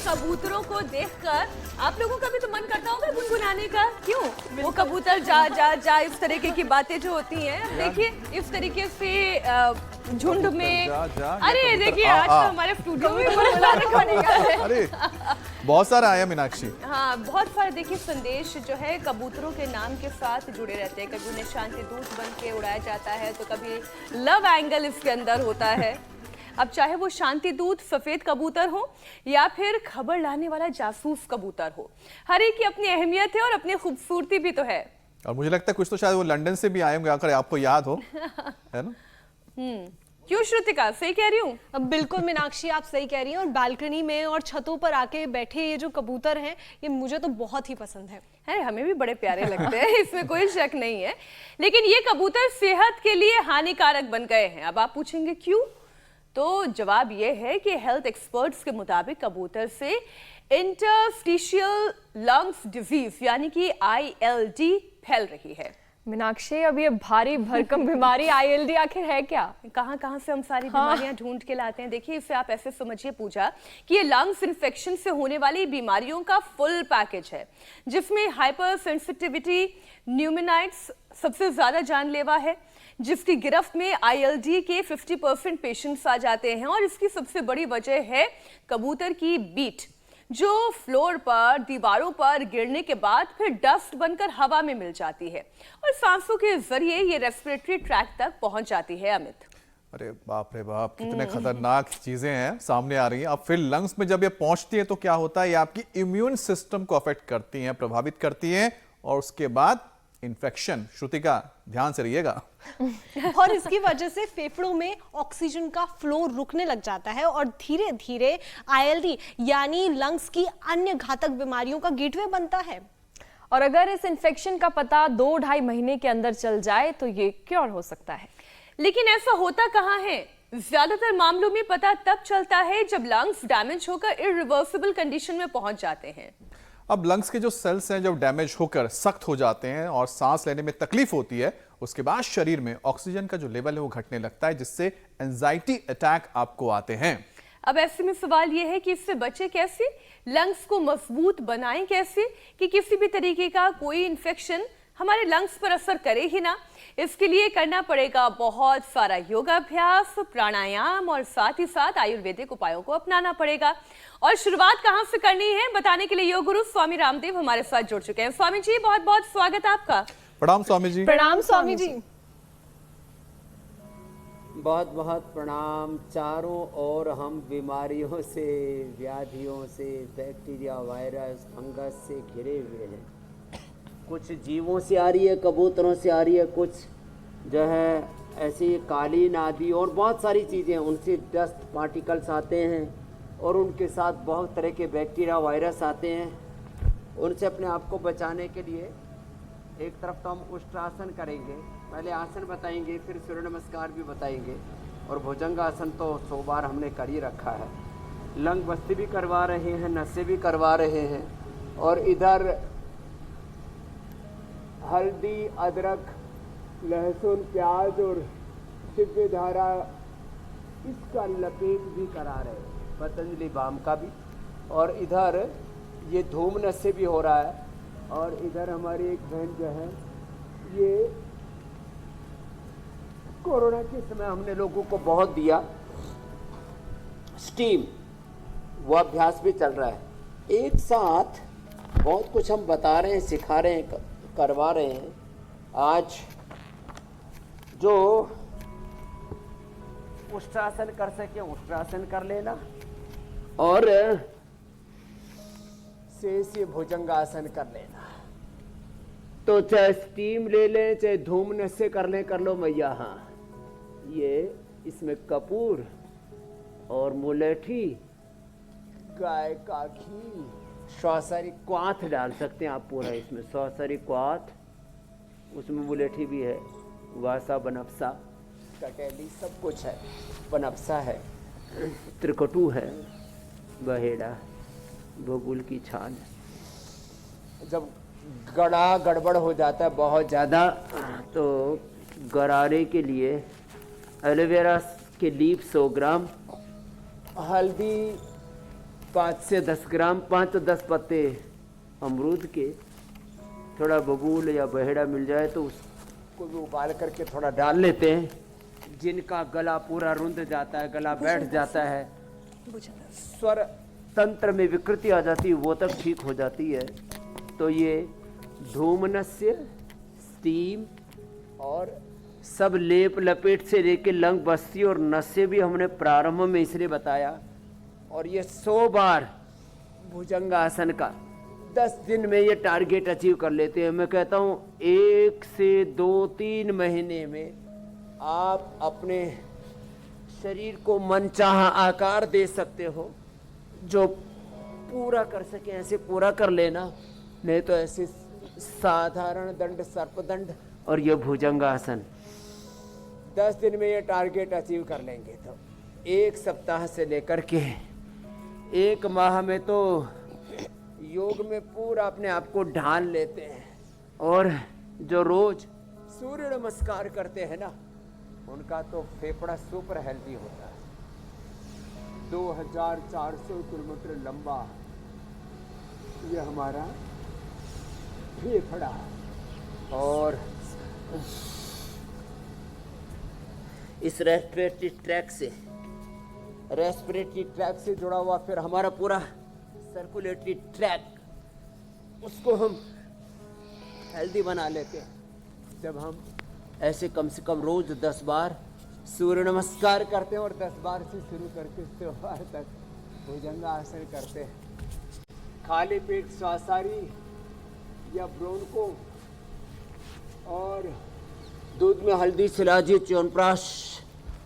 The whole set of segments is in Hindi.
कबूतरों को देखकर आप लोगों का भी तो मन करता होगा गुनगुनाने का, क्यों? वो कबूतर जा जा जा इस तरीके की बातें जो होती हैं, देखिए इस तरीके से झुंड में अरे देखिए आज तो हमारे स्टूडियो में बुलाने पड़ेगा। अरे बहुत सारा आया मीनाक्षी। हाँ, बहुत सारे देखिए संदेश जो है कबूतरों के नाम के साथ जुड़े रहते हैं। कभी उन्हें शांति दूत बन के उड़ाया जाता है तो कभी लव एंगल इसके अंदर होता है। अब चाहे वो शांति दूत सफेद कबूतर हो या फिर खबर लाने वाला जासूस कबूतर हो, हर एक की अपनी अहमियत है और अपनी खूबसूरती भी तो है। और मुझे लगता है कुछ तो शायद वो लंदन से भी आए होंगे, अगर आपको याद हो, है ना? क्यों श्रुतिका, सही कह रही हूँ? अब बिल्कुल मीनाक्षी आप सही कह रही हैं। और बालकनी में और छतों पर आके बैठे ये जो कबूतर हैं, ये मुझे तो बहुत ही पसंद है। अरे हमें भी बड़े प्यारे लगते हैं, इसमें कोई शक नहीं है। लेकिन ये कबूतर सेहत के लिए हानिकारक बन गए हैं। अब आप पूछेंगे क्यों? तो जवाब ये है कि हेल्थ एक्सपर्ट्स के मुताबिक कबूतर से इंटरस्टिशियल लंग्स डिजीज यानी कि ILD फैल रही है। मीनाक्षी, अब ये भारी भरकम बीमारी ILD आखिर है क्या? कहां से हम सारी बीमारियां ढूंढ के लाते हैं। देखिए इसे आप ऐसे समझिए पूजा कि ये लंग्स इन्फेक्शन से होने वाली बीमारियों का फुल पैकेज है, जिसमें हाइपर सेंसिटिविटी न्यूमोनाइट्स सबसे ज्यादा जानलेवा है, जिसकी गिरफ्त में ILD के 50% पेशेंट्स आ जाते हैं। और इसकी सबसे बड़ी वजह है कबूतर की बीट, जो फ्लोर पर दीवारों पर गिरने के बाद फिर डस्ट बनकर हवा में मिल जाती है और सांसों के जरिए ये रेस्पिरेटरी ट्रैक्ट तक पहुंच जाती है। अमित, अरे बाप रे बाप, कितने खतरनाक चीजें हैं सामने आ रही हैं। अब फिर लंग्स में जब ये पहुंचती है तो क्या होता है, ये आपकी इम्यून सिस्टम को अफेक्ट करती हैं, प्रभावित करती हैं और उसके बाद इन्फेक्शन। श्रुतिका ध्यान से रहिएगा। और इसकी वजह से फेफड़ों में ऑक्सीजन का फ्लो रुकने लग जाता है और धीरे धीरे ILD यानी लंग्स की अन्य घातक बीमारियों का गेटवे बनता है। और अगर इस इन्फेक्शन का पता 2-2.5 महीने के अंदर चल जाए तो ये क्योर हो सकता है। लेकिन ऐसा होता कहाँ है? ज्यादातर मामलों में पता तब चलता है जब लंग्स डैमेज होकर इरिवर्सिबल कंडीशन में पहुंच जाते हैं। अब लंग्स के जो सेल्स हैं जब डैमेज होकर सख्त हो जाते हैं और सांस लेने में तकलीफ होती है, उसके बाद शरीर में ऑक्सीजन का जो लेवल है वो घटने लगता है, जिससे एंजाइटी अटैक आपको आते हैं। अब ऐसे में सवाल यह है कि इससे बचे कैसे, लंग्स को मजबूत बनाएं कैसे कि किसी भी तरीके का कोई इन्फेक्शन हमारे लंग्स पर असर करे ही ना। इसके लिए करना पड़ेगा बहुत सारा योगाभ्यास, प्राणायाम और साथ ही साथ आयुर्वेदिक उपायों को अपनाना पड़ेगा। और शुरुआत कहां से करनी है बताने के लिए योग गुरु स्वामी रामदेव हमारे साथ जुड़ चुके हैं। स्वामी जी, बहुत बहुत स्वागत है आपका। प्रणाम स्वामी जी। प्रणाम स्वामी जी। बहुत बहुत प्रणाम। चारों ओर हम बीमारियों से, व्याधियों से, बैक्टीरिया, वायरस, फंगस से घिरे हुए हैं। कुछ जीवों से आ रही है, कबूतरों से आ रही है, कुछ जो है ऐसी कालीन आदि और बहुत सारी चीज़ें, उनसे डस्ट पार्टिकल्स आते हैं और उनके साथ बहुत तरह के बैक्टीरिया, वायरस आते हैं। उनसे अपने आप को बचाने के लिए एक तरफ तो हम उष्ट्रासन करेंगे, पहले आसन बताएंगे, फिर सूर्य नमस्कार भी बताएंगे और भुजंगासन तो 100 बार हमने कर ही रखा है। लंग बस्ती भी करवा रहे हैं, नसें भी करवा रहे हैं और इधर हल्दी, अदरक, लहसुन, प्याज और दिव्य धारा इसका लपेट भी करा रहे हैं, पतंजलि बाम का भी। और इधर ये धूम नशे भी हो रहा है। और इधर हमारी एक बहन जो है, ये कोरोना के समय हमने लोगों को बहुत दिया स्टीम, वो अभ्यास भी चल रहा है। एक साथ बहुत कुछ हम बता रहे हैं, सिखा रहे हैं, करवा रहे हैं। आज जो उष्ट्रासन कर सके उष्ट्रासन कर लेना और शेष ये भुजंगासन कर लेना। तो चाहे स्टीम ले लें, चाहे धूम नशे कर लें, कर लो मैया। हाँ, ये इसमें कपूर और मुलेठी, गाय का घी, सौसरी क्वाथ डाल सकते हैं आप पूरा इसमें, सौसरी क्वाथ, उसमें मुलेठी भी है, वासा, बनफसा, कटेली, सब कुछ है। बनफसा है, त्रिकटू है, बहेड़ा, बबूल की छाल। जब गड़ा गड़बड़ हो जाता है बहुत ज़्यादा, तो गरारे के लिए एलोवेरा के लीफ 100 ग्राम, हल्दी 5 से 10 ग्राम 5 से 10 पत्ते अमरूद के, थोड़ा बबूल या बहेड़ा मिल जाए तो उसको भी उबाल करके थोड़ा डाल लेते हैं। जिनका गला पूरा रुंध जाता है, गला बैठ जाता है, स्वर तंत्र में विकृति आ जाती है, वो तक ठीक हो जाती है। तो ये धूमनस्य, स्टीम और सब लेप लपेट से लेके लंग बस्ती और नस्य भी हमने प्रारंभ में इसलिए बताया। और ये 100 बार भुजंगासन का 10 दिन में ये टारगेट अचीव कर लेते हैं। मैं कहता हूँ 1 से 2-3 महीने में आप अपने शरीर को मनचाहा आकार दे सकते हो। जो पूरा कर सके ऐसे पूरा कर लेना, नहीं तो ऐसे साधारण दंड, सर्पदंड और ये भुजंगासन 10 दिन में ये टारगेट अचीव कर लेंगे। तो 1 सप्ताह से लेकर के 1 माह में तो योग में पूरा अपने आप को ढाल लेते हैं। और जो रोज सूर्य नमस्कार करते हैं ना, उनका तो फेफड़ा सुपर हेल्दी होता है। 2400 किलोमीटर लंबा ये हमारा फेफड़ा, और इस रेस्पिरेटरी ट्रैक से जुड़ा हुआ फिर हमारा पूरा सर्कुलेटरी ट्रैक, उसको हम हेल्दी बना लेते हैं जब हम ऐसे कम से कम रोज 10 बार सूर्य नमस्कार करते हैं और 10 बार से शुरू करके 100 बार तक भुजंगासन करते हैं। खाली पेट श्वासारी या ब्रोंको और दूध में हल्दी, शिलाजी, च्यवनप्राश,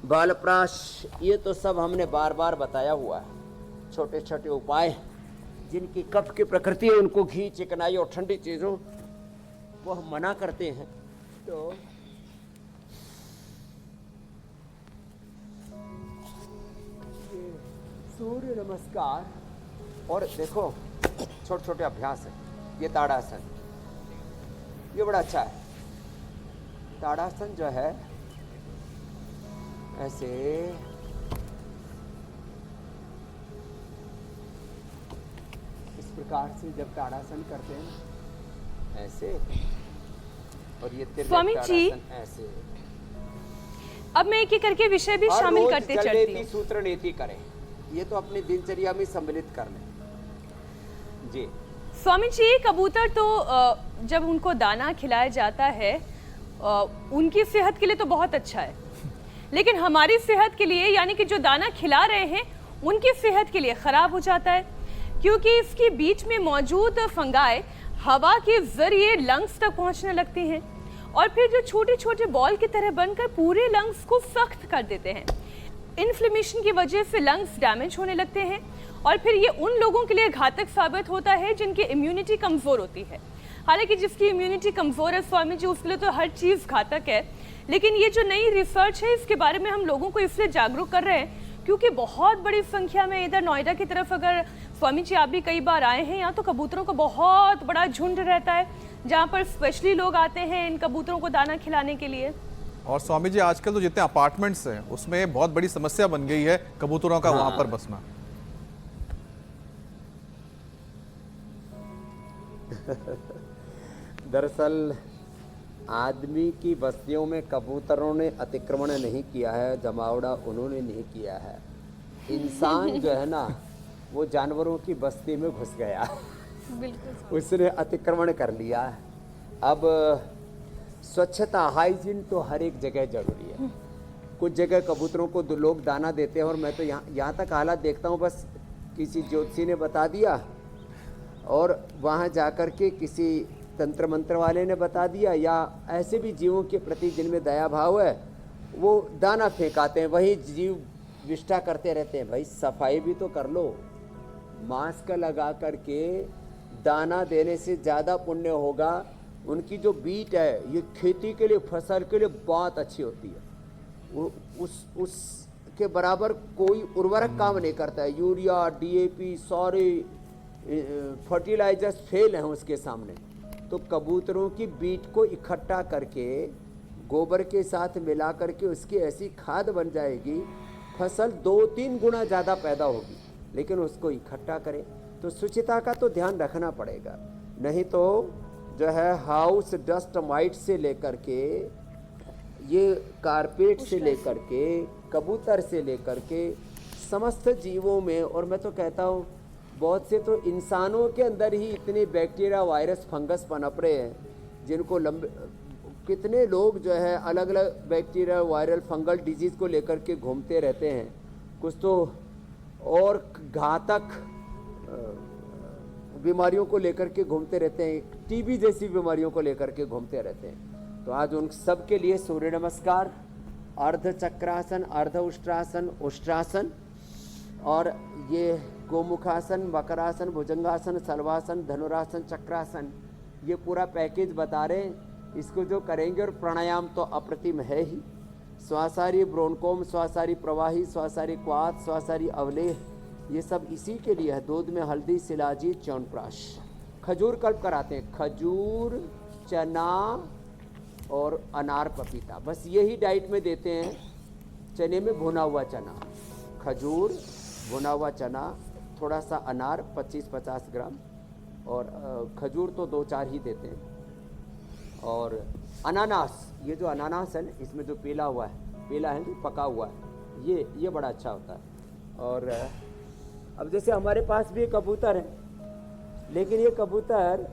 बालप्राश, ये तो सब हमने बार बार बताया हुआ है। छोटे छोटे उपाय जिनकी कफ की प्रकृति है, उनको घी, चिकनाई और ठंडी चीज़ों वो हम मना करते हैं। तो ये सूर्य नमस्कार और देखो छोटे छोटे अभ्यास है। ये ताड़ासन, ये बड़ा अच्छा है। ताड़ासन जो है ऐसे इस प्रकार से जब ताड़ासन करते हैं ऐसे, और ये स्वामी जी, ऐसे। अब मैं एक एक करके विषय भी शामिल करते चलती हूँ। सूत्र नीति करें, ये तो अपनी दिनचर्या में सम्मिलित कर लें जी। स्वामी जी, कबूतर तो जब उनको दाना खिलाया जाता है उनकी सेहत के लिए तो बहुत अच्छा है, लेकिन हमारी सेहत के लिए, यानी कि जो दाना खिला रहे हैं उनकी सेहत के लिए खराब हो जाता है, क्योंकि इसके बीच में मौजूद फंगाई हवा के जरिए लंग्स तक पहुंचने लगती हैं और फिर जो छोटे छोटे बॉल की तरह बनकर पूरे लंग्स को सख्त कर देते हैं। इन्फ्लेमेशन की वजह से लंग्स डैमेज होने लगते हैं और फिर ये उन लोगों के लिए घातक साबित होता है जिनकी इम्यूनिटी कमज़ोर होती है। हालांकि जिसकी इम्यूनिटी कमज़ोर है स्वामी जी, उसके लिए तो हर चीज़ घातक है, लेकिन ये जो नई रिसर्च है इसके बारे में हम लोगों को इसलिए जागरूक कर रहे हैं क्योंकि बहुत बड़ी संख्या में इधर नोएडा की तरफ, अगर स्वामी जी आप भी कई बार आए हैं, यहाँ तो कबूतरों का बहुत बड़ा झुंड रहता है जहाँ पर स्पेशली लोग आते हैं इन कबूतरों को दाना खिलाने के लिए। और स्वामी जी आजकल तो जितने अपार्टमेंट्स हैं उसमें बहुत बड़ी समस्या बन गई है कबूतरों का वहां पर बसना। दरअसल आदमी की बस्तियों में कबूतरों ने अतिक्रमण नहीं किया है, जमावड़ा उन्होंने नहीं किया है। इंसान जो है ना वो जानवरों की बस्ती में घुस गया, उसने अतिक्रमण कर लिया। अब स्वच्छता, हाइजीन तो हर एक जगह जरूरी है। कुछ जगह कबूतरों को लोग दाना देते हैं और मैं तो यहाँ तक हालात देखता हूँ, बस किसी ज्योतिषी ने बता दिया और वहाँ जाकर के किसी तंत्र मंत्र वाले ने बता दिया, या ऐसे भी जीवों के प्रति जिनमें दया भाव है वो दाना फेंकाते हैं, वही जीव विष्ठा करते रहते हैं। भाई सफाई भी तो कर लो, मास्क लगा करके दाना देने से ज़्यादा पुण्य होगा। उनकी जो बीट है ये खेती के लिए, फसल के लिए बहुत अच्छी होती है। उसके बराबर कोई उर्वरक काम नहीं करता है। यूरिया, डीएपी, सारे फर्टिलाइजर्स फेल हैं उसके सामने। तो कबूतरों की बीट को इकट्ठा करके गोबर के साथ मिला करके उसकी ऐसी खाद बन जाएगी, फसल 2-3 गुना ज़्यादा पैदा होगी। लेकिन उसको इकट्ठा करें। तो शुचिता का तो ध्यान रखना पड़ेगा, नहीं तो जो है हाउस डस्ट माइट से लेकर के, ये कारपेट से लेकर के, कबूतर से लेकर के समस्त जीवों में, और मैं तो कहता हूँ बहुत से तो इंसानों के अंदर ही इतने बैक्टीरिया, वायरस, फंगस पनप रहे हैं, जिनको लंबे कितने लोग जो है अलग अलग बैक्टीरिया, वायरल, फंगल डिजीज़ को लेकर के घूमते रहते हैं। कुछ तो और घातक बीमारियों को लेकर के घूमते रहते हैं, टीबी जैसी बीमारियों को लेकर के घूमते रहते हैं। तो आज उन सब के लिए सूर्य नमस्कार, अर्ध चक्रासन, अर्ध उष्ट्रासन, उष्ट्रासन, और ये गोमुखासन, मकरासन, भुजंगासन, सलवासन, धनुरासन, चक्रासन, ये पूरा पैकेज बता रहे हैं। इसको जो करेंगे, और प्राणायाम तो अप्रतिम है ही। श्वासारी ब्रोनकोम, श्वासारी प्रवाही, श्वासारी क्वाथ, श्वासारी अवलेह, ये सब इसी के लिए है। दूध में हल्दी, शिलाजीत, च्यवनप्राश, खजूर कल्प कराते हैं, खजूर, चना और अनार, पपीता, बस यही डाइट में देते हैं। चने में भुना हुआ चना, खजूर, भुना हुआ चना, थोड़ा सा अनार 25-50 ग्राम, और खजूर तो 2-4 ही देते हैं। और अनानास, ये जो अनानास है ना, इसमें जो पीला हुआ है, पीला है जो पका हुआ है, ये बड़ा अच्छा होता है। और अब जैसे हमारे पास भी कबूतर है, लेकिन ये कबूतर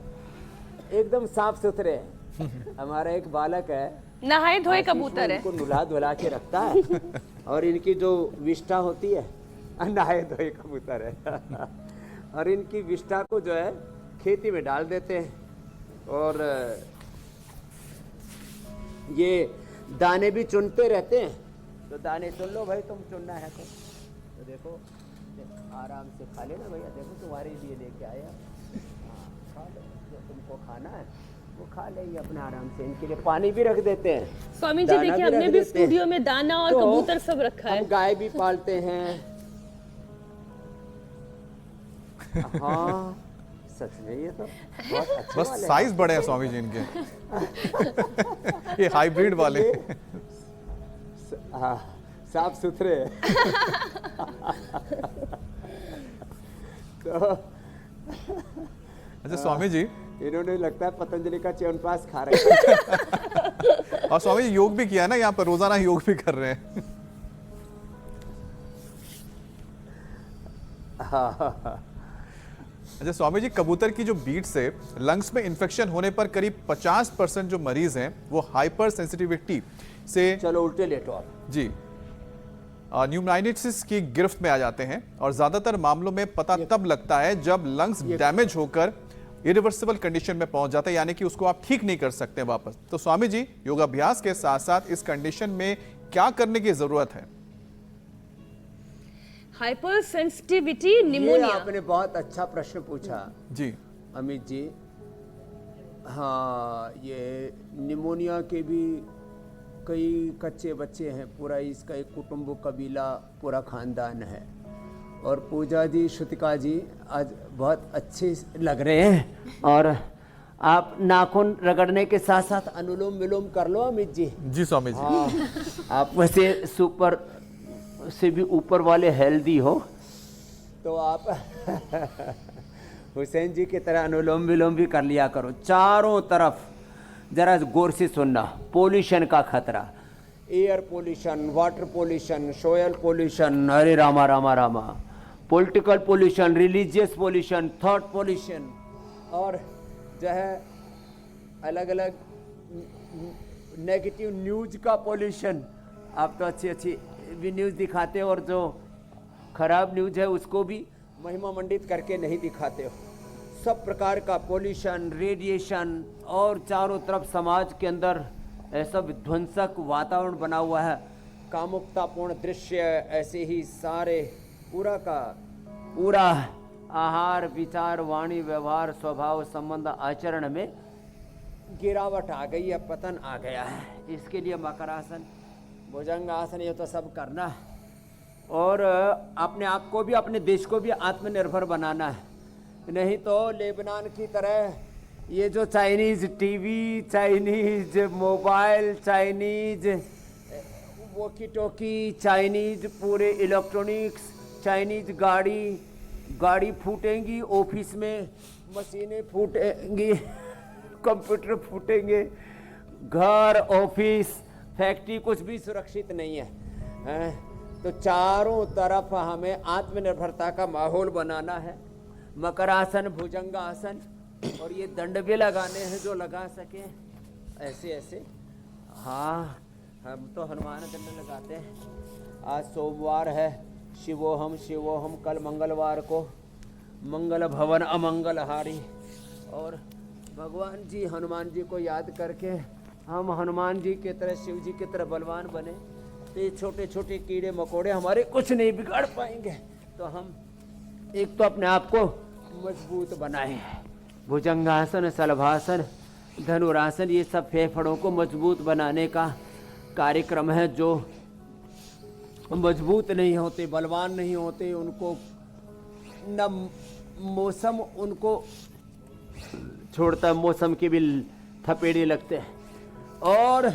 एकदम साफ सुथरे हैं। हमारा एक बालक है, नहाए धोए आशीष, कबूतर है। इनको नुला धुला के रखता है, और इनकी जो विष्ठा होती है, नहाए धोए कबूतर है। और इनकी विष्ठा को जो है खेती में डाल देते हैं, और ये दाने भी चुनते रहते हैं। तो दाने चुन लो भाई, तुम चुनना है तो देखो, आराम से खा लेना भैया, देखो तुम्हारे लिए लेके आया, हाँ खा लो, जो तुमको खाना है वो खा लेंगे अपने आराम से। इनके लिए पानी भी रख देते हैं। स्वामी जी दाना देखिए, भी हमने रख भी देते हैं। स्टूडियो में दाना और तो कबूतर सब रखा है। हम गाय भी पालते हैं। हाँ सच में ये तो बहुत अच्छे बस वाले साइज बड़े हैं स्वामी जी इनके। ये हाइब्रिड वाले। हाँ साफ सुथरे हैं। तो अच्छा स्वामी जी, इन्होंने लगता है पतंजलि का च्यवनप्राश खा रहे हैं। और स्वामी जी योग भी किया ना, यहाँ पर रोजाना योग भी कर रहे हैं। अच्छा स्वामी जी, कबूतर की जो बीट से लंग्स में इंफेक्शन होने पर करीब 50% जो मरीज हैं वो हाइपर सेंसिटिविटी से, चलो उल्टे लेटो आप। जी, न्यूमोनाइटिस की गिरफ्त में आ जाते हैं। और ज्यादातर मामलों में पता तब लगता है जब लंग्स डैमेज होकर इरिवर्सिबल कंडीशन में पहुंच जाता है, यानी कि उसको आप ठीक नहीं कर सकते वापस। तो स्वामी जी, योगाभ्यास के साथ साथ इस कंडीशन में क्या करने की जरूरत है? हाइपर सेंसिटिविटी ये निमोनिया। आपने बहुत अच्छा प्रश्न पूछा जी अमित जी। हाँ, ये निमोनिया के भी कई कच्चे बच्चे हैं, पूरा इसका एक कुटुंब, कबीला, पूरा खानदान है। और पूजा जी, श्रुतिका जी आज बहुत अच्छे लग रहे हैं। और आप नाखून रगड़ने के साथ साथ अनुलोम विलोम कर लो अमित जी। जी स्वामी जी। हाँ, आप वैसे सुपर से भी ऊपर वाले हेल्दी हो, तो आप हुसैन जी की तरह अनुलोम विलोम भी कर लिया करो। चारों तरफ जरा गौर से सुनना, पोल्यूशन का खतरा, air pollution, water pollution, soil pollution, अरे Rama Rama Rama, political pollution, religious pollution, thought pollution, और जो है अलग अलग नेगेटिव न्यूज का पोल्यूशन। आप तो अच्छी अच्छी भी न्यूज़ दिखाते हो, और जो खराब न्यूज़ है उसको भी महिमा मंडित करके नहीं दिखाते हो। सब प्रकार का पोल्यूशन, रेडिएशन, और चारों तरफ समाज के अंदर ऐसा विध्वंसक वातावरण बना हुआ है, कामुकतापूर्ण दृश्य, ऐसे ही सारे पूरा का पूरा आहार, विचार, वाणी, व्यवहार, स्वभाव, संबंध, आचरण में गिरावट आ गई है, पतन आ गया है। इसके लिए मकरासन, भुजंगासन, ये तो सब करना है। और अपने आप को भी, अपने देश को भी आत्मनिर्भर बनाना है। नहीं तो लेबनान की तरह ये जो Chinese TV, Chinese mobile, Chinese walkie talkie, Chinese पूरे इलेक्ट्रॉनिक्स, चाइनीज गाड़ी, गाड़ी फूटेंगी, ऑफिस में मशीनें फूटेंगी, कंप्यूटर फूटेंगे, घर, ऑफिस, फैक्ट्री कुछ भी सुरक्षित नहीं है, हैं? तो चारों तरफ हमें आत्मनिर्भरता का माहौल बनाना है। मकरासन, भुजंगासन, और ये दंड भी लगाने हैं जो लगा सके, ऐसे ऐसे। हाँ, हम तो हनुमान दंड लगाते हैं। आज सोमवार है, शिवोहम शिवोहम। कल मंगलवार को मंगल भवन अमंगलहारी, और भगवान जी हनुमान जी को याद करके हम हनुमान जी की तरह, शिव जी की तरह बलवान बने, तो ये छोटे छोटे कीड़े मकोड़े हमारे कुछ नहीं बिगाड़ पाएंगे। तो हम एक तो अपने आप को मजबूत बनाएं। भुजंगासन, शलभासन, धनुरासन, ये सब फेफड़ों को मजबूत बनाने का कार्यक्रम है। जो मजबूत नहीं होते, बलवान नहीं होते, उनको न मौसम उनको छोड़ता, मौसम के भी थपेड़े लगते हैं, और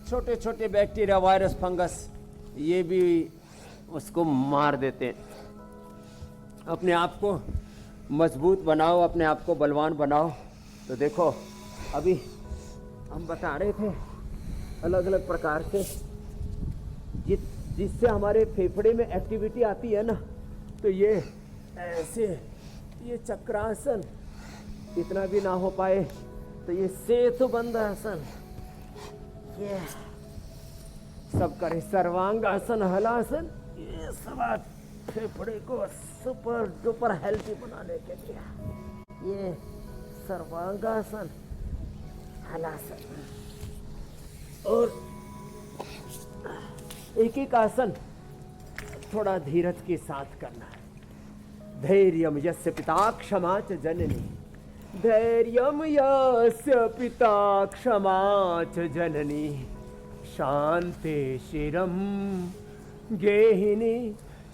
छोटे छोटे बैक्टीरिया, वायरस, फंगस, ये भी उसको मार देते हैं। अपने आप को मजबूत बनाओ, अपने आप को बलवान बनाओ। तो देखो, अभी हम बता रहे थे अलग अलग प्रकार से जिससे हमारे फेफड़े में एक्टिविटी आती है ना, तो ये ऐसे, ये चक्रासन, इतना भी ना हो पाए तो ये सेतुबंध आसन, ये सब करे, सर्वांगासन, हलासन, ये सब फेफड़े को सुपर डुपर हेल्थी बनाने के लिए, ये सर्वांगासन, हलासन, और एक एक आसन थोड़ा धीरज के साथ करना है। धैर्यम यस्य पिता क्षमा च जननी, धैर्यम यस्य पिता क्षमा च जननी, शांते शिरम गेहिनी,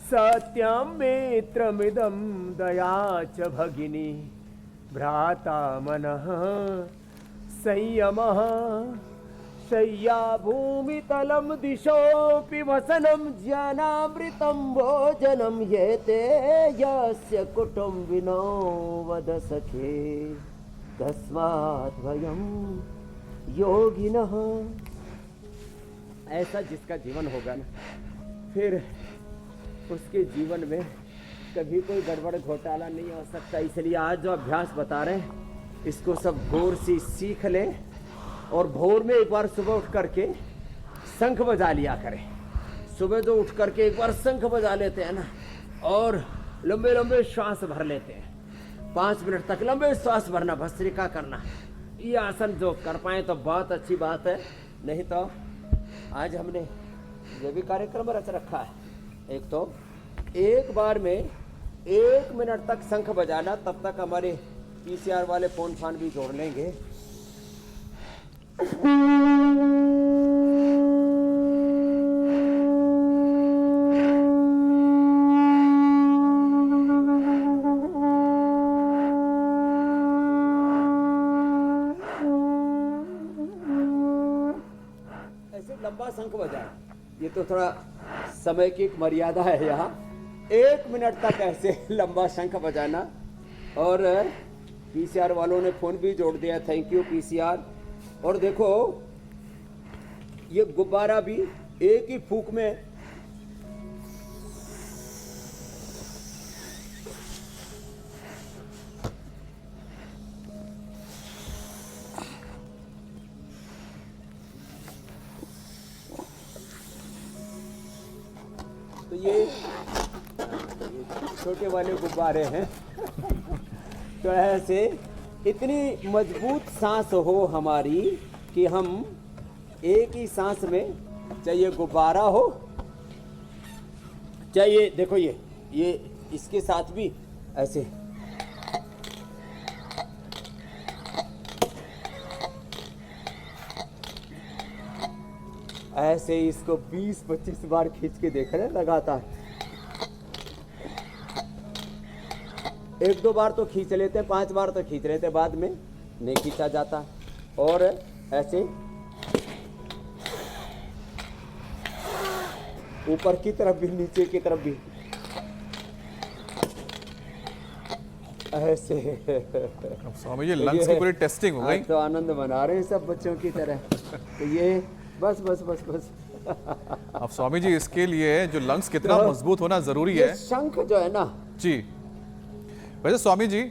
सत्यम मित्रमिदं दया च भगिनी, भ्राता मनः संयमः, शय्या भूमितलं दिशोऽपि वसनं, ज्ञानामृतं भोजनं, ये ते यस्य कुटुम्बिनो वद सखे, तस्मात् वयं योगिनः। ऐसा जिसका जीवन होगा ना, फिर उसके जीवन में कभी कोई गड़बड़ घोटाला नहीं हो सकता। इसलिए आज जो अभ्यास बता रहे हैं, इसको सब गौर से सीख लें, और भोर में एक बार सुबह उठ करके शंख बजा लिया करें। सुबह जो उठ करके एक बार शंख बजा लेते हैं ना, और लंबे लंबे श्वास भर लेते हैं, 5 मिनट तक लंबे श्वास भरना, भस्त्रिका करना। ये आसन जो कर पाए तो बहुत अच्छी बात है, नहीं तो आज हमने ये भी कार्यक्रम रच रखा है। एक तो एक बार में 1 मिनट तक शंख बजाना, तब तक हमारे पीसीआर वाले फोन फान भी जोड़ लेंगे। ऐसे लंबा शंख बजाए, ये तो थोड़ा समय की एक मर्यादा है यहाँ। 1 मिनट तक ऐसे लंबा शंख बजाना। और पीसीआर वालों ने फोन भी जोड़ दिया, थैंक यू पीसीआर। और देखो, ये गुब्बारा भी एक ही फूंक में तो ये छोटे वाले गुब्बारे हैं। तो ऐसे इतनी मजबूत सांस हो हमारी कि हम एक ही सांस में, चाहे गुब्बारा हो, चाहे देखो ये इसके साथ भी ऐसे ऐसे इसको 20-25 बार खींच के देख रहे हैं लगातार। 1-2 बार तो खींच लेते हैं, 5 बार तो खींच लेते हैं, बाद में नहीं खींचा जाता। और ऐसे ऊपर की तरफ भी, नीचे की तरफ भी। ऐसे। अब स्वामी जी लंग्स की पूरी टेस्टिंग हो गई। आज तो आनंद मना रहे हैं सब बच्चों की तरह। तो ये बस बस बस बस। अब स्वामी जी इसके लिए जो लंग्स कितना मजबूत होना जरूरी है। ये शंख जो है ना, जी वैसे स्वामी जी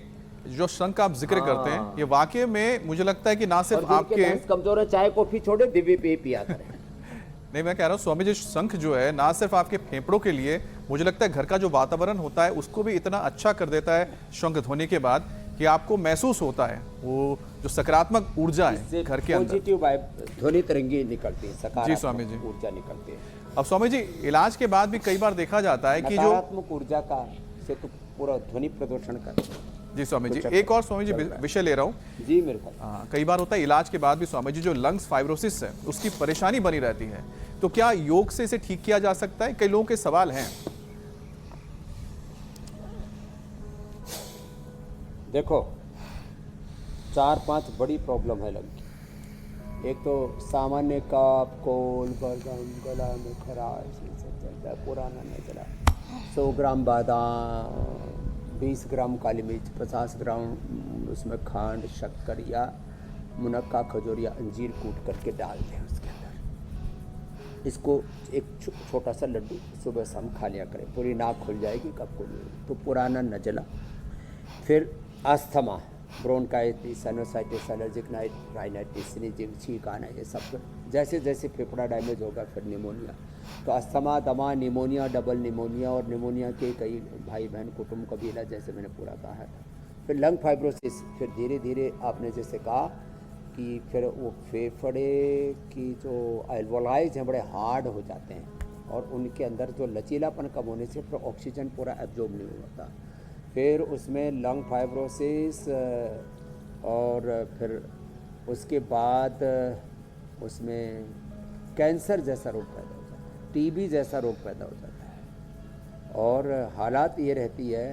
जो शंख आप जिक्र करते हैं ये वाकई में मुझे लगता है कि ना और सिर्फ जिनके आपके लंग्स कमजोर है चाय कॉफी छोड़े दिव्य पेय पिया करें। नहीं मैं कह रहा हूँ स्वामी जी शंख जो है ना सिर्फ आपके फेफड़ों के लिए मुझे लगता है घर का जो वातावरण होता है उसको भी इतना अच्छा कर देता है शंख ध्वनि के बाद कि आपको महसूस होता है वो जो सकारात्मक ऊर्जा है घर के अंदर। पॉजिटिव वाइब ध्वनि तरंगी निकलती है, जी स्वामी जी। सकारात्मक ऊर्जा निकलती है। अब स्वामी जी इलाज के बाद भी कई बार देखा जाता है कि जो नकारात्मक ऊर्जा का से तो पूरा ध्वनि प्रदूषण कर। जी स्वामी जी एक और स्वामी जी विषय ले रहा हूँ। जी मेरे को कई बार होता है इलाज के बाद भी स्वामी जी जो लंग्स फाइब्रोसिस है उसकी परेशानी बनी रहती है तो क्या योग से इसे ठीक किया जा सकता है? कई लोगों के सवाल हैं। देखो 4-5 बड़ी प्रॉब्लम है लंग की। एक तो सामान्य कफ, कोल्ड, बलगम, गला में खराश ये सब चलता है, पुराना न चला। 100 ग्राम बादाम, 20 ग्राम काली मिर्च, 50 ग्राम उसमें खंड, शक्कर या मुनक्का, खजूर या अंजीर कूट करके डाल दें उसके अंदर। इसको एक छोटा सा लड्डू सुबह शाम खा लिया करें, पूरी नाक खुल जाएगी, कब खुल तो पुराना न जला। फिर asthma, bronchitis, sinusitis, allergic rhinitis, sneezing, छींक आना, ये सब जैसे जैसे फेफड़ा डैमेज होगा फिर निमोनिया। तो अस्थमा, दमा, निमोनिया, डबल निमोनिया और निमोनिया के कई भाई बहन कुटुंब कबीला जैसे मैंने पूरा कहा था। फिर लंग फाइब्रोसिस, फिर धीरे धीरे आपने जैसे कहा कि फिर वो फेफड़े की जो एल्वोलाइज हैं बड़े हार्ड हो जाते हैं और उनके अंदर जो लचीलापन कम होने से फिर ऑक्सीजन पूरा एब्जॉर्ब नहीं होता। फिर उसमें लंग फाइब्रोसिस और फिर उसके बाद उसमें कैंसर जैसा रोग पैदा हो जाता है, टीबी जैसा रोग पैदा हो जाता है। और हालात ये रहती है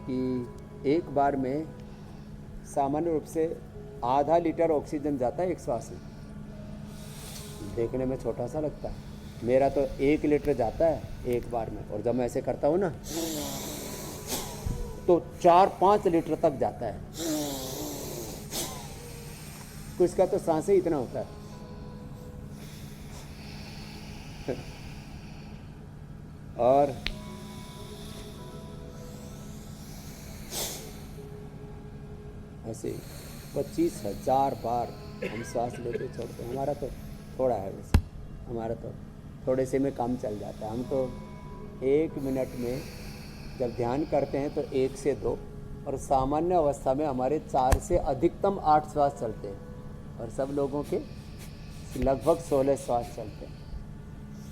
कि एक बार में सामान्य रूप से आधा लीटर ऑक्सीजन जाता है एक श्वास में। देखने में छोटा सा लगता है, मेरा तो 1 लीटर जाता है एक बार में। और जब मैं ऐसे करता हूँ ना तो 4-5 लीटर तक जाता है। कुछ का तो सांसें ही इतना होता है। और ऐसे 25,000 बार हम सांस लेते छोड़ते हैं। हमारा तो थोड़ा है वैसे, हमारा तो थोड़े से में काम चल जाता है। हम तो 1 मिनट में जब ध्यान करते हैं तो 1 से 2 और सामान्य अवस्था में हमारे 4 से अधिकतम 8 श्वास चलते हैं और सब लोगों के लगभग 16 श्वास चलते हैं।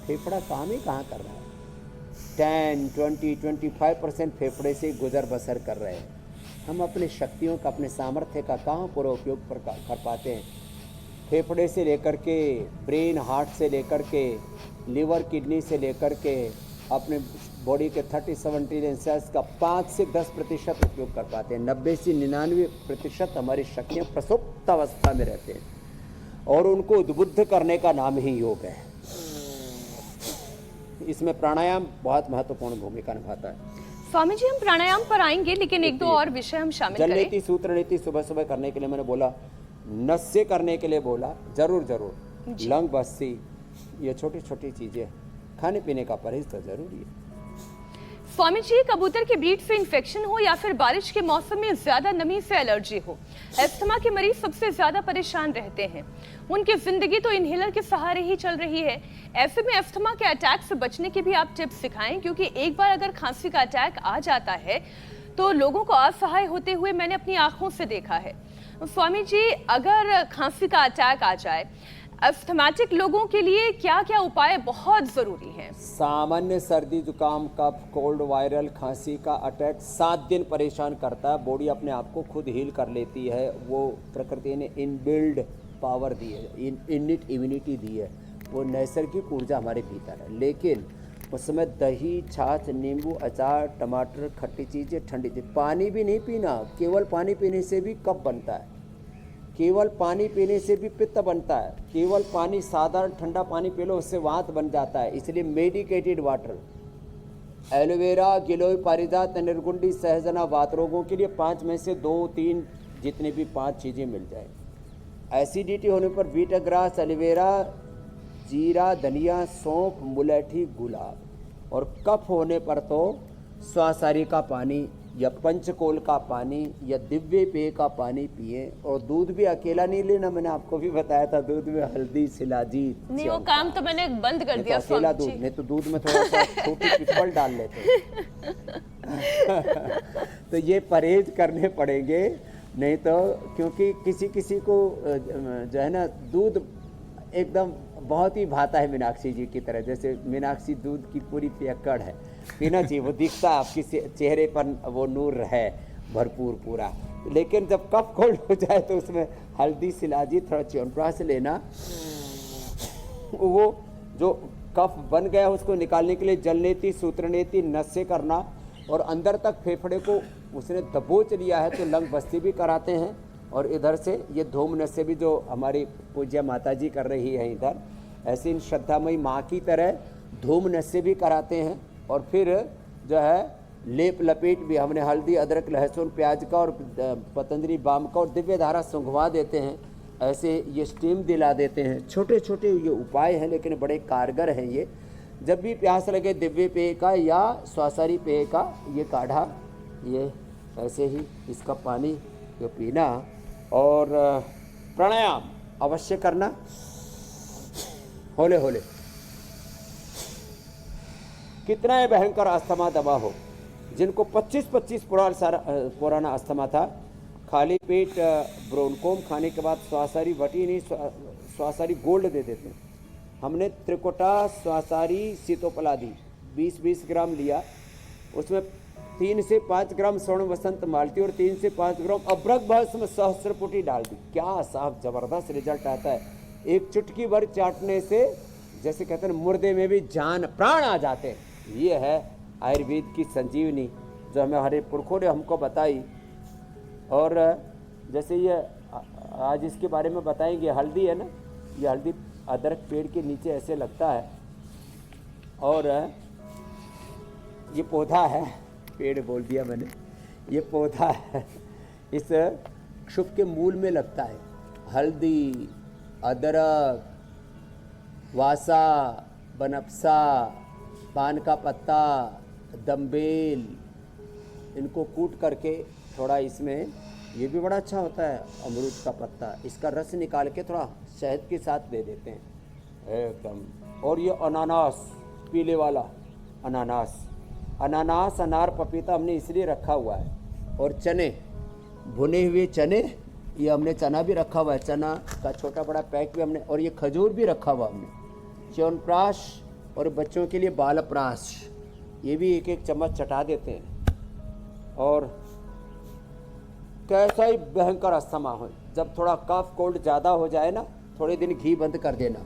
फेफड़ा काम ही कहाँ कर रहा है? 10, 20, 25% फेफड़े से गुजर बसर कर रहे हैं। हम अपनी शक्तियों का, अपने सामर्थ्य का कहाँ पूरा उपयोग कर पाते हैं? फेफड़े से लेकर के ब्रेन, हार्ट से लेकर के लीवर, किडनी से लेकर के अपने बॉडी के 30-70 ट्रिलियन सेल्स का 5 से 10% उपयोग कर पाते हैं। 90 से 99% हमारी शक्तियाँ प्रसुप्त अवस्था में रहते हैं और उनको उद्बुद्ध करने का नाम ही योग है। इसमें प्राणायाम बहुत महत्वपूर्ण भूमिका निभाता है। स्वामी जी हम प्राणायाम पर आएंगे लेकिन एक दो और विषय हम शामिल जल करें। नीति, सूत्र नीति सुबह सुबह करने के लिए मैंने बोला, नस्य करने के लिए बोला, जरूर जरूर। लंग बस्सी, ये छोटी छोटी चीजें, खाने पीने का परहेज तो जरूरी है। स्वामी जी कबूतर के ब्रीड से इन्फेक्शन हो या फिर बारिश के मौसम में ज्यादा नमी से एलर्जी हो, अस्थमा के मरीज सबसे ज्यादा परेशान रहते हैं। उनकी जिंदगी तो इनहेलर के सहारे ही चल रही है। ऐसे में अस्थमा के अटैक से बचने के भी आप टिप्स सिखाएं, क्योंकि एक बार अगर खांसी का अटैक आ जाता है तो लोगों को असहाय होते हुए मैंने अपनी आंखों से देखा है। स्वामी जी अगर खांसी का अटैक आ जाए, अस्थमैटिक लोगों के लिए क्या क्या उपाय बहुत जरूरी हैं? सामान्य सर्दी, जुकाम, कफ, कोल्ड, वायरल खांसी का अटैक 7 दिन परेशान करता है। बॉडी अपने आप को खुद हील कर लेती है। वो प्रकृति ने इनबिल्ड पावर दी है, इनिट इम्यूनिटी दी है। वो नैसर्गिक ऊर्जा हमारे भीतर है। लेकिन उस समय दही, छाछ, नींबू, अचार, टमाटर, खट्टी चीज़ें, ठंडी चीज़, पानी भी नहीं पीना। केवल पानी पीने से भी कफ बनता है, केवल पानी पीने से भी पित्त बनता है। केवल पानी, साधारण ठंडा पानी पी लो उससे वात बन जाता है। इसलिए मेडिकेटेड वाटर, एलोवेरा, गिलोय, पारिजात, निर्गुंडी, सहजना, वात रोगों के लिए 5 में से 2-3 जितने भी 5 चीज़ें मिल जाए। एसिडिटी होने पर बीटा ग्रास, एलोवेरा, जीरा, धनिया, सौंफ, मुलैठी, गुलाब। और कफ होने पर तो स्वासारी का पानी या पंचकोल का पानी या दिव्य पेय का पानी पिए। और दूध भी अकेला नहीं लेना, मैंने आपको भी बताया था, दूध में हल्दी, शिलाजीत। नहीं, वो काम तो मैंने बंद कर दिया अकेला स्वामी दूध जी। नहीं तो दूध में थोड़ा सा छोटी पिपल डाल लेते तो ये परहेज करने पड़ेंगे, नहीं तो क्योंकि किसी किसी को जो है ना दूध एकदम बहुत ही भाता है मीनाक्षी जी की तरह। जैसे मीनाक्षी दूध की पूरी पियक्कड़ है, पीना चाहिए, वो दिखता है आपके चेहरे पर, वो नूर है भरपूर पूरा। लेकिन जब कफ कोल्ड हो जाए तो उसमें हल्दी, शिलाजी, थोड़ा च्यवनप्राश लेना। वो जो कफ बन गया उसको निकालने के लिए जलनेति, सूत्रनेति, नस्य करना। और अंदर तक फेफड़े को उसने दबोच लिया है तो लंग बस्ती भी कराते हैं। और इधर से ये धूम नस्य भी जो हमारी पूज्य माता जी कर रही है इधर, ऐसे इन श्रद्धामयी माँ की तरह धूम नस्य भी कराते हैं। और फिर जो है लेप लपेट भी हमने हल्दी, अदरक, लहसुन, प्याज का और पतंजलि बाम का और दिव्य धारा सुंघवा देते हैं। ऐसे ये स्टीम दिला देते हैं। छोटे छोटे ये उपाय हैं लेकिन बड़े कारगर हैं ये। जब भी प्यास लगे दिव्य पेय का या स्वासारी पेय का ये काढ़ा, ये ऐसे ही इसका पानी ये पीना। और प्राणायाम अवश्य करना, होले होले। कितना ही भयंकर अस्थमा दवा हो, जिनको 25-25 पुराना अस्थमा था, खाली पेट ब्रोनकोम खाने के बाद स्वासारी वटी नहीं, स्वासारी गोल्ड दे देते हैं। हमने त्रिकोटा स्वासारी सीतोपलादी 20-20 ग्राम लिया, उसमें 3 से 5 ग्राम स्वर्ण वसंत मालती और 3 से 5 ग्राम अभ्रक भस्म सहस्त्रपुटी डाल दी। क्या साहब जबरदस्त रिजल्ट आता है। एक चुटकी भर चाटने से जैसे कहते हैं मुर्दे में भी जान प्राण आ जाते हैं। ये है आयुर्वेद की संजीवनी जो हमें हमारे पुरखों ने हमको बताई। और जैसे ये आज इसके बारे में बताएंगे, हल्दी है ना, ये हल्दी अदरक पेड़ के नीचे ऐसे लगता है। और ये पौधा है, पेड़ बोल दिया मैंने, ये पौधा है, इस क्षुप के मूल में लगता है। हल्दी, अदरक, वासा, बनफसा, पान का पत्ता, दम्बेल, इनको कूट करके थोड़ा इसमें, ये भी बड़ा अच्छा होता है, अमरूद का पत्ता, इसका रस निकाल के थोड़ा शहद के साथ दे देते हैं एकदम। और ये अनानास, पीले वाला अनानास, अनानास, अनार, पपीता हमने इसलिए रखा हुआ है। और चने, भुने हुए चने, ये हमने चना भी रखा हुआ है, चना का छोटा बड़ा पैक भी हमने। और ये खजूर भी रखा हुआ हमने। च्यवनप्राश और बच्चों के लिए बालप्राश, ये भी 1-1 चम्मच चटा देते हैं। और कैसा ही भयंकर अस्थमा हो, जब थोड़ा कफ कोल्ड ज़्यादा हो जाए ना, थोड़े दिन घी बंद कर देना,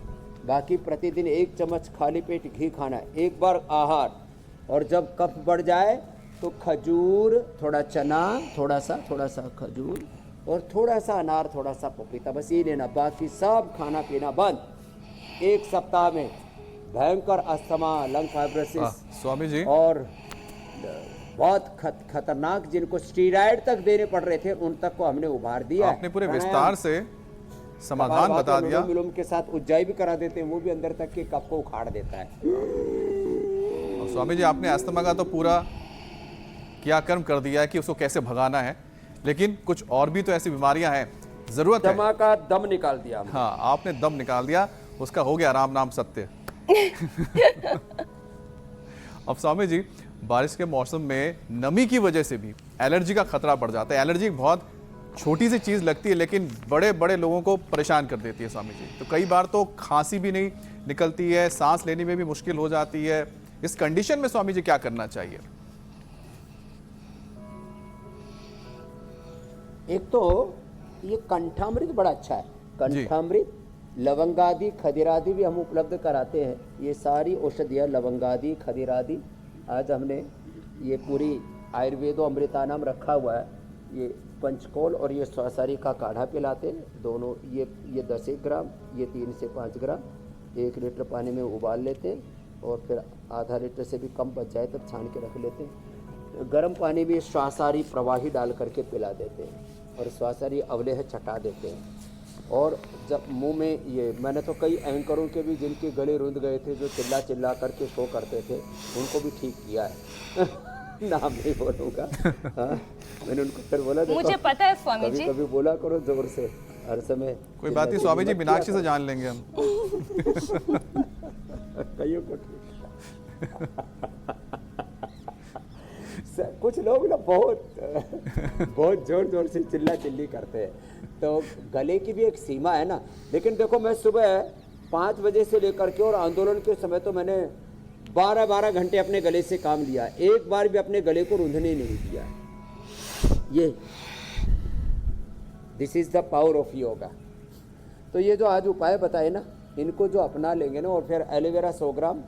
बाकी प्रतिदिन 1 चम्मच खाली पेट घी खाना, एक बार आहार। और जब कफ बढ़ जाए तो खजूर, थोड़ा चना, थोड़ा सा खजूर और थोड़ा सा अनार, थोड़ा सा पपीता, बस ये लेना, बाकी सब खाना पीना बंद। 1 सप्ताह में भयंकर asthma, lung fibrosis Swami ji, और बहुत खतरनाक जिनको स्टीरॉयड तक देने पड़ रहे थे उन तक को हमने उभार दिया। आपने पूरे विस्तार से समाधान बता दिया। अनुलोम के साथ उज्जाई भी करा देते हैं, वो भी अंदर तक के कफ को उखाड़ देता है। और स्वामी जी, आपने अस्थमा का तो पूरा क्या कर्म कर दिया है कि उसको कैसे भगाना है, लेकिन कुछ और भी तो ऐसी बीमारियां हैं, जरूरत है। दमा का दम निकाल दिया हमने। हाँ, आपने दम निकाल दिया, उसका हो गया राम नाम सत्य। अब स्वामी जी, बारिश के मौसम में नमी की वजह से भी एलर्जी का खतरा बढ़ जाता है। एलर्जी बहुत छोटी सी चीज लगती है लेकिन बड़े बड़े लोगों को परेशान कर देती है स्वामी जी। तो कई बार तो खांसी भी नहीं निकलती है, सांस लेने में भी मुश्किल हो जाती है। इस कंडीशन में स्वामी जी क्या करना चाहिए? एक तो ये कंठामृत बड़ा अच्छा है, कंठामृत, लवंगादि, खदिरादि भी हम उपलब्ध कराते हैं। ये सारी औषधियाँ, लवंगादि, खदिरादि, आज हमने ये पूरी आयुर्वेदो अमृतानाम रखा हुआ है। ये पंचकोल और ये स्वासारी का काढ़ा पिलाते हैं दोनों। ये 10 ग्राम, ये 3 से 5 ग्राम 1 लीटर पानी में उबाल लेते हैं। और फिर आधा लीटर से भी कम बच जाए तब छान के रख लेते हैं। गर्म पानी में श्वासाहारी प्रवाही डाल करके पिला देते हैं और श्वासाहारी अवलेह चटा देते हैं। और जब मुंह में ये, मैंने तो कई एंकरों के भी जिनके गले रुंध गए थे, जो चिल्ला चिल्ला करके शो करते थे, उनको भी ठीक किया है। नाम नहीं बोलूँगा। हाँ, मैंने उनको फिर बोला, मुझे पता है स्वामी जी। कभी बोला करो जोर से, हर समय कोई बात नहीं स्वामी जी, मीनाक्षी से जान लेंगे हम। कईयों को कुछ लोग ना बहुत जोर जोर से चिल्ला चिल्ली करते हैं, तो गले की भी एक सीमा है ना। लेकिन देखो, मैं सुबह 5 बजे से लेकर के और आंदोलन के समय तो मैंने 12-12 घंटे अपने गले से काम लिया, एक बार भी अपने गले को रूंधने नहीं दिया। ये this is the power of yoga. तो ये जो आज उपाय बताए ना, इनको जो अपना लेंगे ना, और फिर एलोवेरा 100 ग्राम,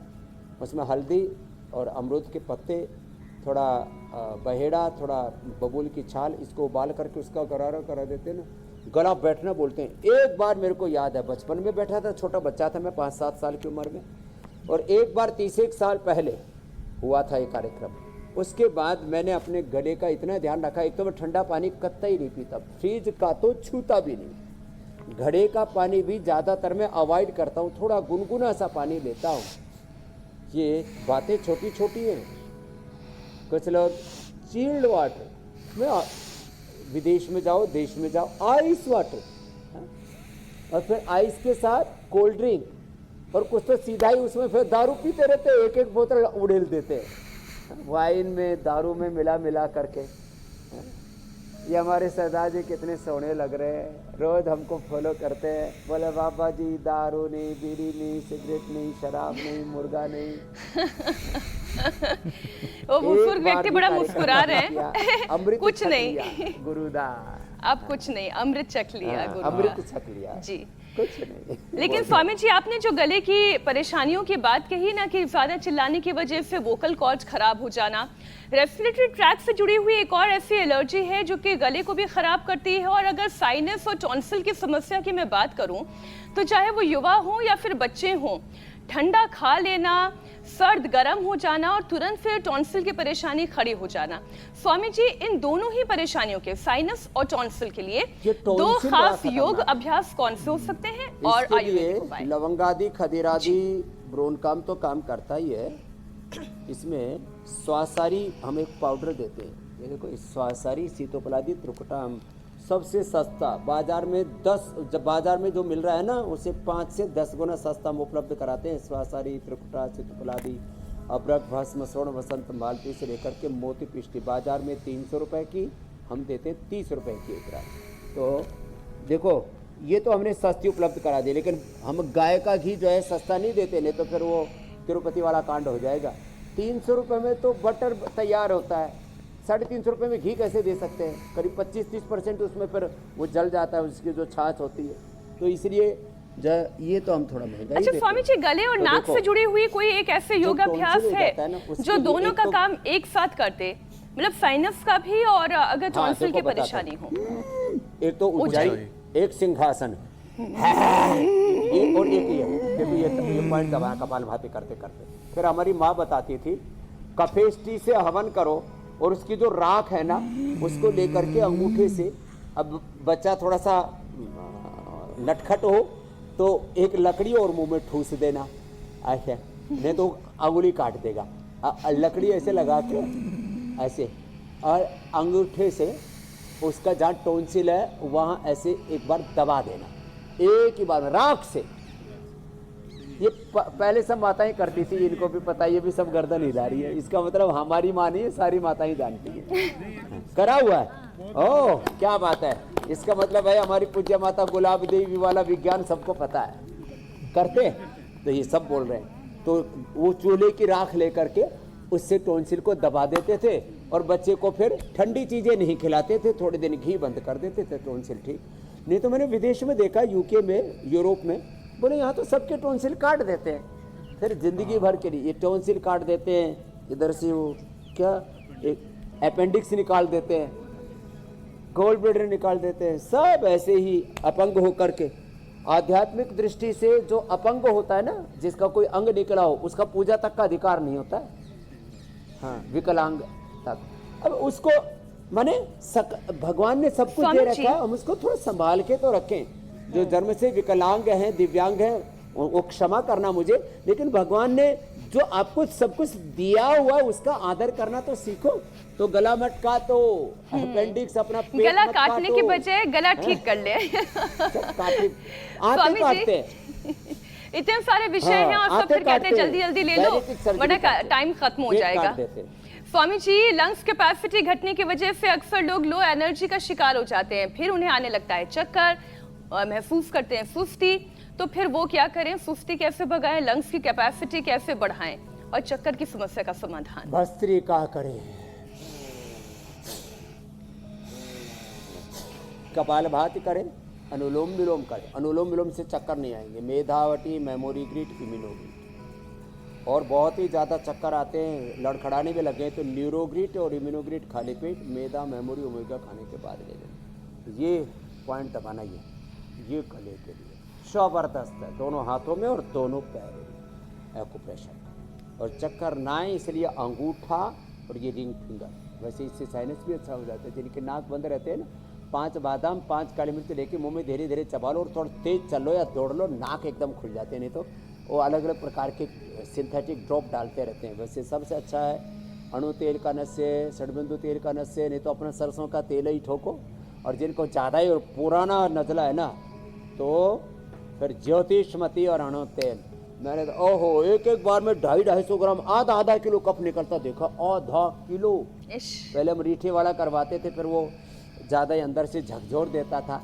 उसमें हल्दी और अमरूद के पत्ते, थोड़ा बहेड़ा, थोड़ा बबूल की छाल, इसको उबाल करके उसका गरारा करा देते हैं ना, गला बैठना बोलते हैं। एक बार मेरे को याद है, बचपन में बैठा था, छोटा बच्चा था मैं, 5-7 साल की उम्र में, और एक बार 31 साल पहले हुआ था ये कार्यक्रम। उसके बाद मैंने अपने गले का इतना ध्यान रखा, एक तो मैं ठंडा पानी कतई नहीं पीता, फ्रिज का तो छूता भी नहीं, घड़े का पानी भी ज़्यादातर मैं अवॉइड करता हूँ, थोड़ा गुनगुना सा पानी लेता हूँ। ये बातें छोटी छोटी हैं। कुछ लोग चिल्ड वाटर में, विदेश में जाओ, देश में जाओ, आइस वाटर, और फिर आइस के साथ कोल्ड ड्रिंक, और कुछ तो सीधा ही उसमें फिर दारू पीते रहते हैं, एक बोतल उड़ेल देते हैं, वाइन में दारू में मिला करके। ये हमारे सरदार जी कितने सोने लग रहे हैं, रोज हमको फॉलो करते हैं, बोले बाबा जी दारू नहीं, बीड़ी नहीं, सिगरेट नहीं, शराब नहीं, मुर्गा नहीं। वो बुजुर्ग व्यक्ति बड़ा मुस्कुरा रहे हैं। अमृत कुछ छक नहीं लिया, गुरुदास, अब कुछ नहीं, अमृत चख लिया गुरुदास। अमृत छक लिया जी। कुछ नहीं। लेकिन स्वामी जी, आपने जो गले की परेशानियों की बात कही ना, कि ज्यादा चिल्लाने की वजह से वोकल कॉर्ड्स खराब हो जाना, रेस्पिरेटरी ट्रैक्ट से जुड़ी हुई एक और ऐसी एलर्जी है जो कि गले को भी खराब करती है। और अगर साइनस और टॉन्सिल की समस्या की मैं बात करूं, तो चाहे वो युवा हो या फिर बच्चे हों, ठंडा खा लेना, सर्द गर्म हो जाना और तुरंत फिर टॉन्सिल की परेशानी खड़ी हो जाना। स्वामी जी, इन दोनों ही परेशानियों के, साइनस और टॉन्सिल के लिए ये 2 टॉन्सिल खास बड़ा योग खतरनाक है। अभ्यास कौन से हो सकते हैं और इसके लिए आयुर्वेदिक उपाय? लवंगादि, खदीरादि, ब्रोनकाम तो काम करता ही है। इसमें श्वासारी हम एक पाउडर देते हैं, ये देखो, श्वासारी सीतोपलादि त्रिकुटाम, सबसे सस्ता, बाजार में 10, जब बाजार में जो मिल रहा है ना, उसे 5 से 10 गुना सस्ता हम उपलब्ध कराते हैं। श्वासारी, त्रिकुटा, सीतोपलादि, अब्रक, भस्म, स्वर्ण, वसंत, मालती से लेकर के मोती पिष्टी, बाजार में 300 रुपये की, हम देते हैं 30 रुपये की एक ग्राम। तो देखो, ये तो हमने सस्ती उपलब्ध करा दी, लेकिन हम गाय का घी जो है सस्ता नहीं देते, नहीं तो फिर वो तिरुपति वाला कांड हो जाएगा। 300 रुपये में तो बटर तैयार होता है, 350 रुपये में घी कैसे दे सकते हैं? करीब 25-30% उसमें फिर वो जल जाता है, उसकी जो छाछ होती है। तो इसलिए ये तो हम थोड़ा महंगा ही अच्छा देते स्वामी जी, गले और तो नाक देखो, से जुड़ी हुई कोई एक ऐसे जो योगाभ्यास टॉन्सिल हो है जाता है ना, उसके जो लिए दोनों एक का तो- काम एक साथ करते, मतलब साइनस का भी और अगर टॉन्सिल देखो की बताता परेशानी हो? एक तो ऊंचाई, एक सिंहासन, ये और एक ये पॉइंट दबा कपालभाति करते करते। फिर हमारी माँ बताती थी, कफेष्टी से हवन करो, और उसकी जो राख है ना, उसको लेकर के अंगूठे से, अब बच्चा थोड़ा सा नटखट हो तो एक लकड़ी और मुंह में ठूस देना, ऐसे, नहीं तो अंगुली काट देगा। लकड़ी ऐसे लगा के ऐसे, और अंगूठे से उसका जहाँ टॉन्सिल है वहाँ ऐसे एक बार दबा देना, एक ही बार राख से। ये पहले सब माताएं करती थी, इनको भी पता है, ये भी सब गर्दन हिला रही है। इसका मतलब हमारी माँ नहीं है, सारी माताएं जानती है, करा हुआ है। ओह क्या बात है, इसका मतलब है हमारी पूज्य माता गुलाब देवी वाला विज्ञान सबको पता है, करते हैं। तो ये सब बोल रहे हैं। तो वो चूल्हे की राख लेकर के उससे टॉन्सिल को दबा देते थे, और बच्चे को फिर ठंडी चीजें नहीं खिलाते थे, थोड़े दिन घी बंद कर देते थे, टॉन्सिल ठीक। नहीं तो मैंने विदेश में देखा, यूके में, यूरोप में, बोले यहाँ तो सबके टॉन्सिल काट देते हैं, फिर जिंदगी भर के लिए ये टॉन्सिल काट देते हैं। इधर से वो क्या, एक अपेंडिक्स निकाल देते हैं, गोल ब्लैडर निकाल देते हैं, सब ऐसे ही अपंग होकर के। आध्यात्मिक दृष्टि से जो अपंग होता है ना, जिसका कोई अंग निकला हो, उसका पूजा तक का अधिकार नहीं होता है। हाँ, विकलांग तक। अब उसको माने भगवान ने सब कुछ दे रखा है, हम उसको थोड़ा संभाल के तो रखें। जो जन्म से विकलांग हैं, दिव्यांग हैं, वो क्षमा करना मुझे, लेकिन भगवान ने जो आपको सब कुछ दिया हुआ उसका आदर करना तो सीखो। तो गला मत काटो, अपेंडिक्स अपना पेट गला मत काटने काटो। के बजाय गला ठीक कर ले। आते काटते। इतने सारे विषय हैं और सब आते फिर कहते हैं काटते। जल्दी जल्दी ले लो डायरेक्ट सर्जरी वरना करते। टाइम खत्म हो पेट जाएगा। काट देते। स्वामी जी, लंग्स कैपेसिटी घटने की वजह से अक्सर लोग लो एनर्जी का शिकार हो जाते हैं, फिर उन्हें आने लगता है चक्कर और महसूस करते हैं सुस्ती। तो फिर वो क्या करें, सुस्ती कैसे भगाएं, लंग्स की कैपेसिटी कैसे बढ़ाएं और चक्कर की समस्या का समाधान? भस्त्रिका करें, कपालभाति करें, अनुलोम विलोम करें। अनुलोम विलोम से चक्कर नहीं आएंगे। मेधावटी, मेमोरी ग्रिड, इम्यूनोग्रिड। और बहुत ही ज़्यादा चक्कर आते हैं, लड़खड़ाने भी लगे तो न्यूरोग्रिड और इम्यूनोग्रिड खाली पेट, मेधा, मेमोरी, ओमेगा खाने के बाद ले लें। ये पॉइंट दबाना, ये गले के लिए जबरदस्त है, दोनों हाथों में और दोनों पैरों में एक्यूप्रेशर। और चक्कर ना आए इसलिए अंगूठा और ये रिंग फिंगर, वैसे इससे साइनस भी अच्छा हो जाता है। जिनके नाक बंद रहते हैं ना, 5 बादाम 5 काली मिर्च लेके मुंह में धीरे धीरे चबा लो और थोड़ा तेज चलो या दौड़ लो, नाक एकदम खुल जाते हैं। नहीं तो वो अलग अलग प्रकार के सिंथेटिक ड्रॉप डालते रहते हैं। वैसे सबसे अच्छा है अणु तेल का नशे, षडबिंदु तेल का नशे, नहीं तो अपना सरसों का तेल ही ठोको। और जिनको ज़्यादा ही और पुराना नजला है ना, तो फिर ज्योतिषमती और अणु तेल। मैंने तो ओहो, एक एक बार में 250-250 ग्राम, आधा किलो कप निकलता देखा, आधा किलो। पहले हम रीठे वाला करवाते थे, फिर वो ज़्यादा ही अंदर से झकझोर देता था।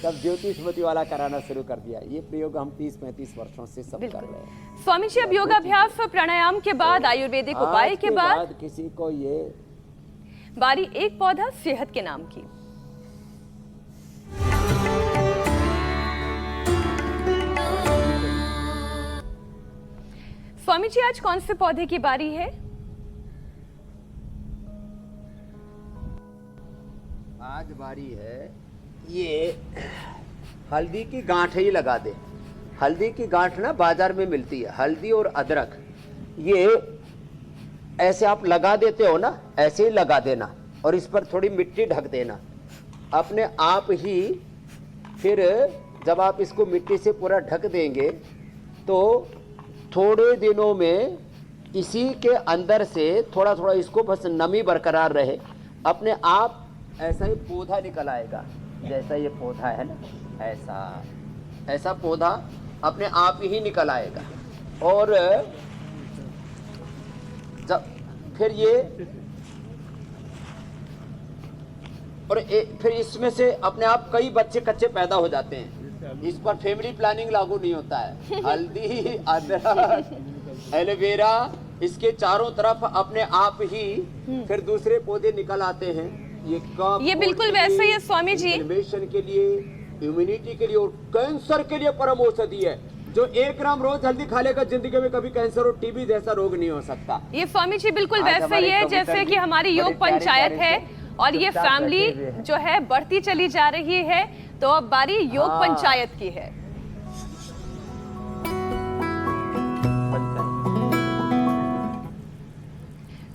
तब ज्योतिषमती वाला कराना शुरू कर दिया। ये प्रयोग हम 30-35 वर्षों से सब कर रहे हैं। स्वामी जी, अब योगाभ्यास और प्राणायाम के बाद, आयुर्वेदिक उपाय के बाद किसी को ये बारी एक पौधा सेहत के नाम की। स्वामी जी, आज कौन से पौधे की बारी है? आज बारी है ये हल्दी की गांठ ही लगा दे। हल्दी की गांठ ना बाजार में मिलती है, हल्दी और अदरक। ये ऐसे आप लगा देते हो ना, ऐसे ही लगा देना और इस पर थोड़ी मिट्टी ढक देना अपने आप ही। फिर जब आप इसको मिट्टी से पूरा ढक देंगे तो थोड़े दिनों में इसी के अंदर से थोड़ा थोड़ा इसको बस नमी बरकरार रहे, अपने आप ऐसा ही पौधा निकल आएगा। जैसा ये पौधा है ना, ऐसा पौधा अपने आप ही निकल आएगा। और जब फिर ये और फिर इसमें से अपने आप कई बच्चे कच्चे पैदा हो जाते हैं। इस पर फैमिली प्लानिंग लागू नहीं होता है। हल्दी, अदरक, एलोवेरा, इसके चारों तरफ अपने आप ही फिर दूसरे पौधे निकल आते हैं। ये बिल्कुल वैसे ही है स्वामी जी। इन्फ्लेमेशन के लिए, इम्यूनिटी के लिए और कैंसर के लिए परम औषधि है। जो 1 ग्राम रोज हल्दी खा लेगा, जिंदगी में कभी कैंसर और टीबी जैसा रोग नहीं हो सकता। ये स्वामी जी बिल्कुल वैसे ही है जैसे कि हमारी योग पंचायत है और ये फैमिली जो है बढ़ती चली जा रही है, तो अब बारी योग पंचायत की है।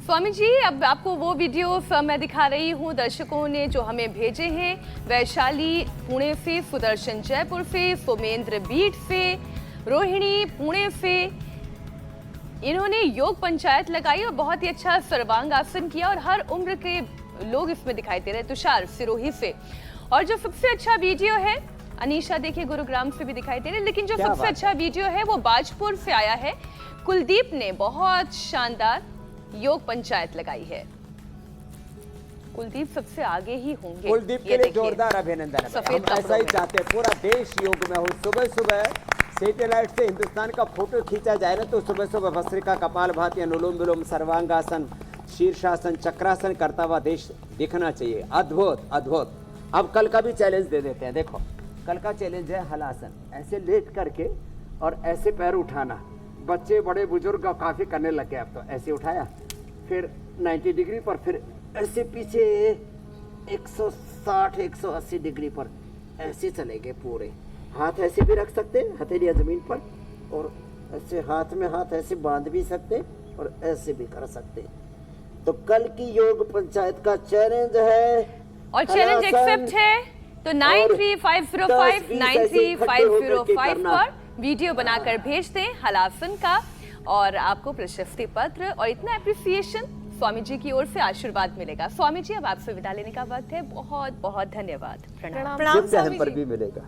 स्वामी जी, अब आपको वो वीडियो मैं दिखा रही हूँ, दर्शकों ने जो हमें भेजे हैं। वैशाली पुणे से, सुदर्शन जयपुर से, सोमेंद्र बीट से, रोहिणी पुणे से, इन्होंने योग पंचायत लगाई और बहुत ही अच्छा सर्वांगासन किया और हर उम्र के लोग इसमें दिखाई दे रहे हैं। तुषार सिरोही से, और जो सबसे अच्छा वीडियो है, अनीशा देखिए गुरुग्राम से भी दिखाई दे रहे हैं, लेकिन जो सबसे अच्छा वीडियो है वो बाजपुर से आया है। कुलदीप ने बहुत शानदार योग पंचायत लगाई है। कुलदीप सबसे आगे ही होंगे। कुलदीप के लिए जोरदार अभिनंदन। हम ऐसा ही चाहते हैं, पूरा देश योग में हो। सुबह सुबह सैटेलाइट से हिंदुस्तान का फोटो खींचा जाए ना, तो सुबह सुबह भस्त्रिका, कपालभाति, अनुलोम विलोम, सर्वांगासन, शीर्षासन, चक्रासन करता हुआ देश दिखना चाहिए। अद्भुत अद्भुत। अब कल का भी चैलेंज दे देते हैं। देखो, कल का चैलेंज है हलासन। ऐसे लेट करके और ऐसे पैर उठाना। बच्चे बड़े बुजुर्ग काफी करने लग गए। अब तो ऐसे उठाया, फिर 90 डिग्री पर, फिर ऐसे पीछे 160-180 डिग्री पर ऐसे चले गए पूरे। हाथ ऐसे भी रख सकते हैं, हथेलियां जमीन पर, और ऐसे हाथ में हाथ ऐसे बांध भी सकते हैं और ऐसे भी कर सकते हैं। तो कल की योग पंचायत का चैलेंज है और चैलेंज एक्सेप्ट है तो 9350593505 पर वीडियो बनाकर भेज दें हलासन का और आपको प्रशस्ति पत्र और इतना एप्रिसिएशन स्वामी जी की ओर से आशीर्वाद मिलेगा। स्वामी जी अब आपसे विदा लेने का वक्त है। बहुत बहुत धन्यवाद। प्रणाम। प्रणाम जिद्द है स्वामी पर जी। भी मिलेगा।